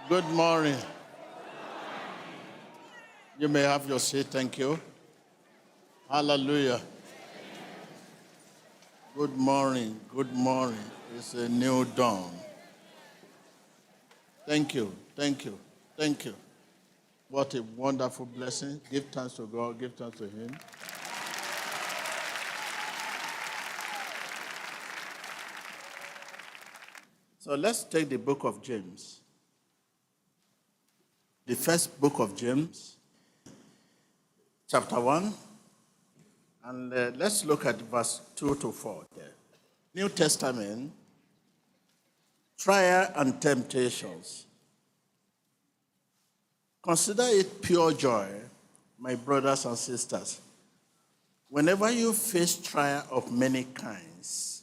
Good morning. You may have your seat. Thank you. Hallelujah. Good morning. Good morning. It's a new dawn. Thank you. Thank you. Thank you. What a wonderful blessing. Give thanks to God. Give thanks to Him. So let's take the book of James. The first book of James, chapter 1. And let's look at verse 2 to 4 there. New Testament, trial and temptations. Consider it pure joy, my brothers and sisters, whenever you face trial of many kinds,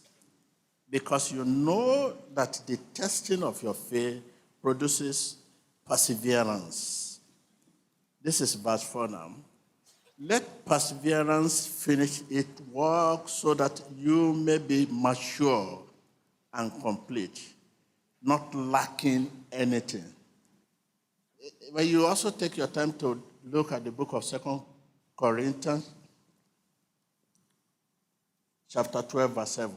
because you know that the testing of your faith produces perseverance. This is verse 4 now. Let perseverance finish its work so that you may be mature and complete, not lacking anything. When you also take your time to look at the book of 2 Corinthians, chapter 12, verse 7,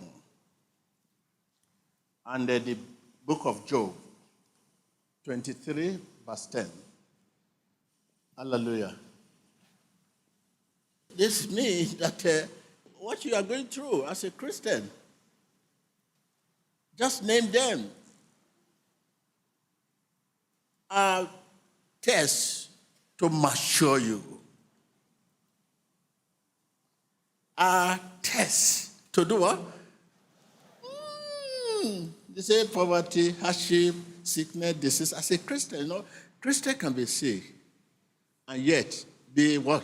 and the book of Job, 23, verse 10. Hallelujah. This means that what you are going through as a Christian, just name them, are tests to mature you. Are tests to do what? They say poverty, hardship, sickness, disease. As a Christian, Christian can be sick and yet be what?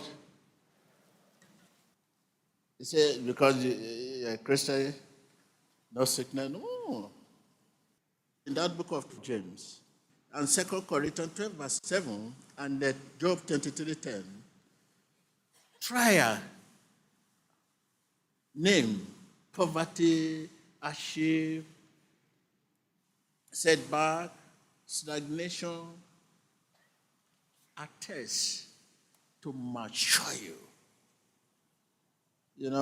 You say because you're a Christian, no sickness. No. In that book of James, and 2 Corinthians 12, verse 7, and Job 23:10, trial, name, poverty, hardship, setback, stagnation, are tests to mature you. In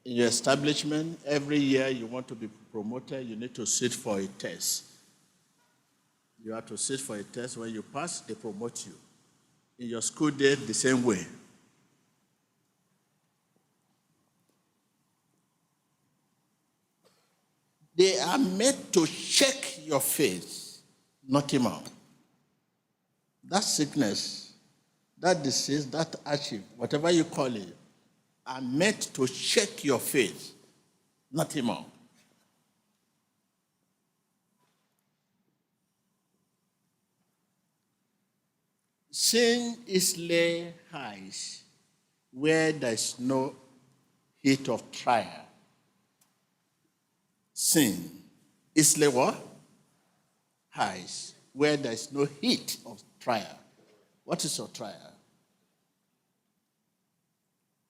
your establishment, every year you want to be promoted, you need to sit for a test. You have to sit for a test. When you pass, they promote you. In your school day, the same way. They are made to shake your faith, not more. That sickness, that disease, that hardship, whatever you call it, are meant to shake your faith, not more. Sin is lay highs where there is no heat of trial. Sin is lay what? Highs where there is no heat of trial. What is your trial?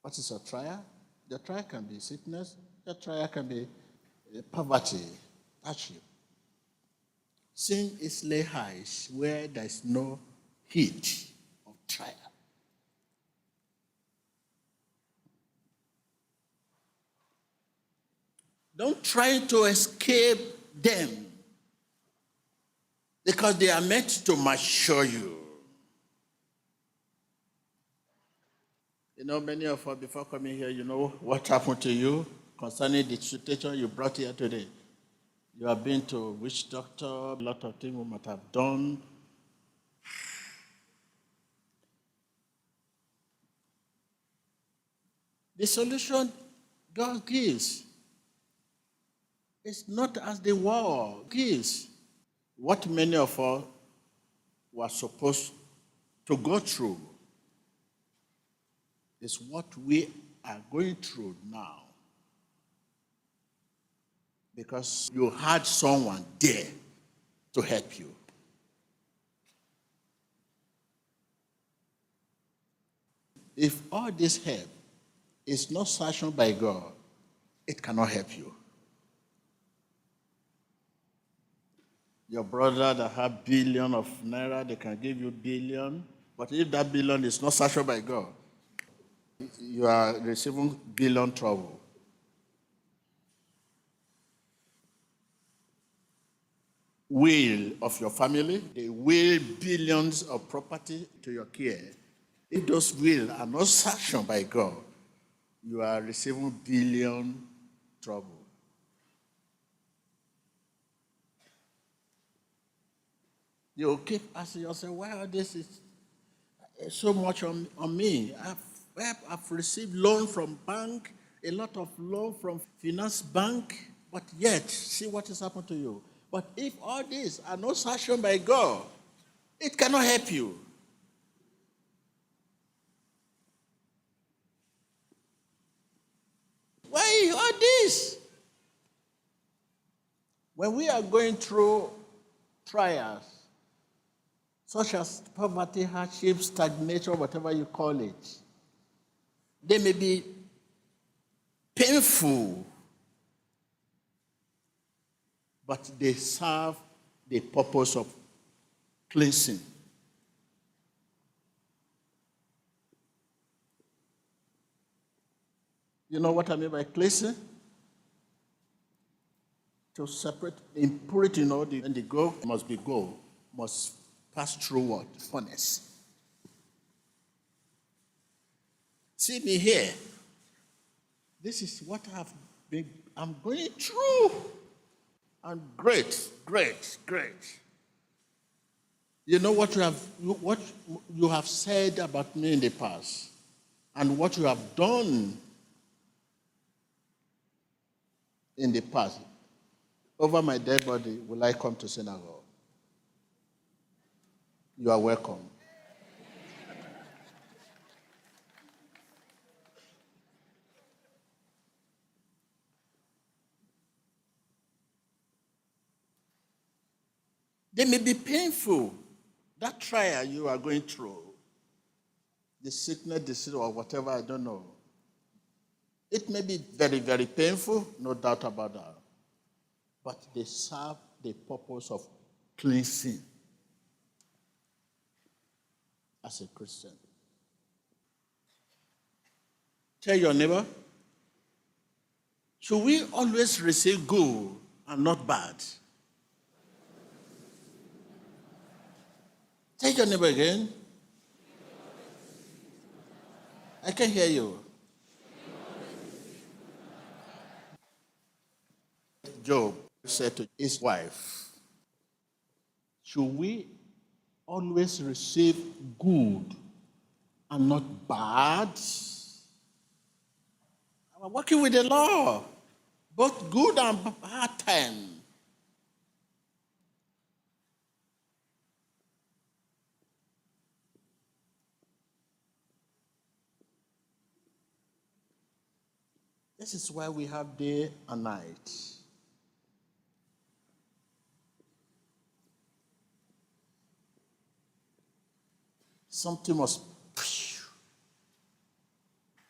What is your trial? The trial can be sickness. The trial can be poverty, hardship. Sin is lay highs where there is no heat of trial. Don't try to escape them because they are meant to mature you. Many of us, before coming here, what happened to you concerning the situation you brought here today. You have been to witch doctor, a lot of things we might have done. The solution God gives is not as the world gives. What many of us were supposed to go through is what we are going through now. Because you had someone there to help you. If all this help is not sanctioned by God, it cannot help you. Your brother that have billion of naira, they can give you billion. But if that billion is not sanctioned by God, you are receiving billion trouble. Will of your family, they will billions of property to your care. If those will are not sanctioned by God, you are receiving billion trouble. You keep asking yourself, wow, this is so much on me. I've received loan from bank, a lot of loan from finance bank, but yet, see what has happened to you. But if all these are not sanctioned by God, it cannot help you. Why all this? When we are going through trials, such as poverty, hardship, stagnation, whatever you call it, they may be painful, but they serve the purpose of cleansing. You know what I mean by cleansing? To separate impurity, and the gold must be gold, must pass through what? Furnace. See me here. This is what I'm going through. And great. You know what you have said about me in the past, and what you have done in the past. Over my dead body, will I come to synagogue? You are welcome. They may be painful. That trial you are going through, the sickness, disease, or whatever, I don't know. It may be very, very painful, no doubt about that. But they serve the purpose of cleansing as a Christian. Tell your neighbor, should we always receive good and not bad? Tell your neighbor again. I can hear you. Job said to his wife, should we always receive good and not bad? I'm working with the law, both good and bad time. This is why we have day and night. Something must,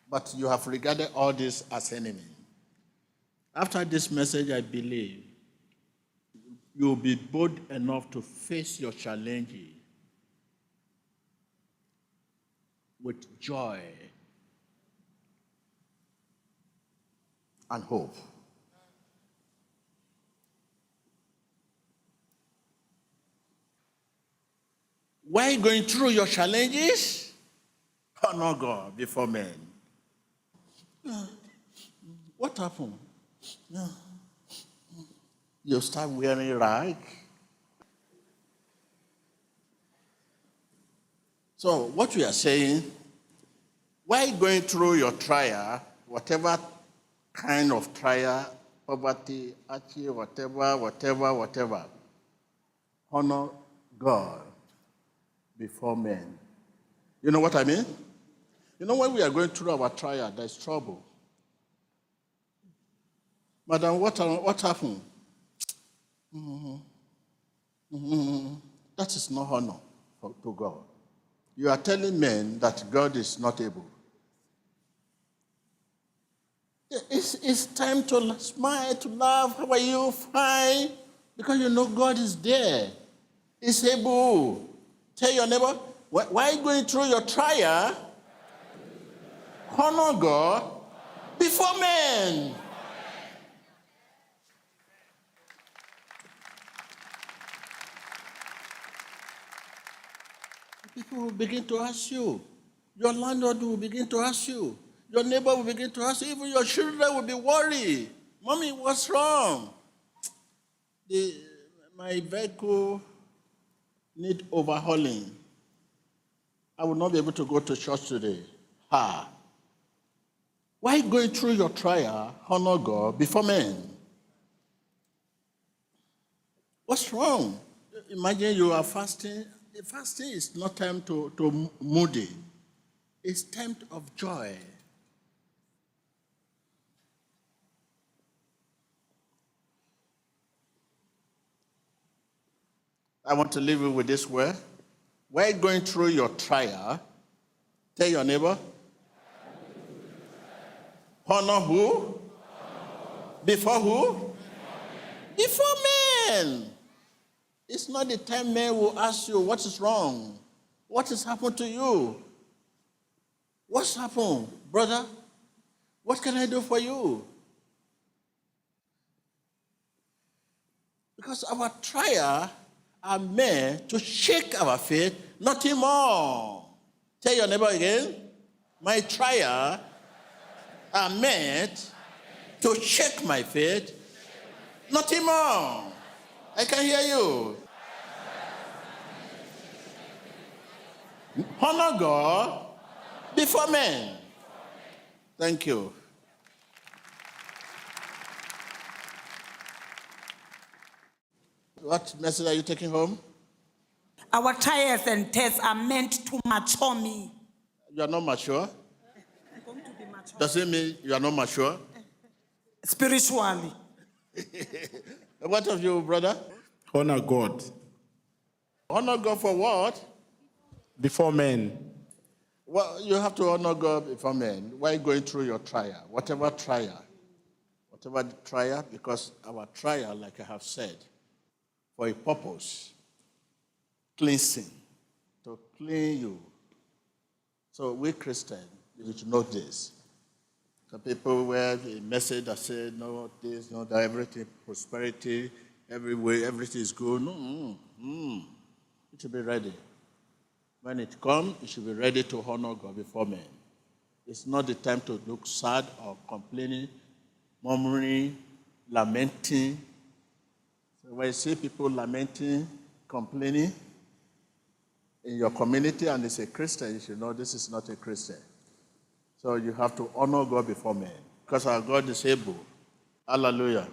but you have regarded all this as enemy. After this message, I believe you'll be bold enough to face your challenges with joy and hope. While going through your challenges, honor God before men. What happened? You start wearing rag. So what we are saying, while going through your trial, whatever kind of trial, poverty, hardship, whatever, honor God before men. You know what I mean? You know, when we are going through our trial, there's trouble. Madam, what happened? That is not honor to God. You are telling men that God is not able. It's time to smile, to laugh. How are you? Fine. Because you know God is there. He's able. Tell your neighbor, while going through your trial, honor God before men. People will begin to ask you. Your landlord will begin to ask you. Your neighbor will begin to ask you. Even your children will be worried. Mommy, what's wrong? My vehicle need overhauling. I will not be able to go to church today. Why going through your trial, honor God before men? What's wrong? Imagine you are fasting. Fasting is not time to moody. It's time of joy. I want to leave you with this word. While going through your trial, tell your neighbor, honor who? Before who? Before men. It's not the time men will ask you, what is wrong? What has happened to you? What's happened, brother? What can I do for you? Because our trial are meant to shake our faith, nothing more. Tell your neighbor again, my trial are meant to shake my faith, nothing more. I can hear you. Honor God before men. Thank you. What message are you taking home? Our trials and tests are meant to mature me. You are not mature? I'm going to be mature. Does it mean you are not mature? Spiritually. What of you, brother? Honor God Honor God for what? before men. Well, you have to honor God before men while going through your trial, whatever trial, because our trial, like I have said, for a purpose, cleansing, to clean you. So we Christians, you should know this. Some people wear a message that says, no, this, no, that, everything, prosperity, everywhere, everything is good. No, you should be ready. When it comes, you should be ready to honor God before men. It's not the time to look sad or complaining, murmuring, lamenting. So when you see people lamenting, complaining in your community and it's a Christian, you should know this is not a Christian. So you have to honor God before men because our God is able. Hallelujah.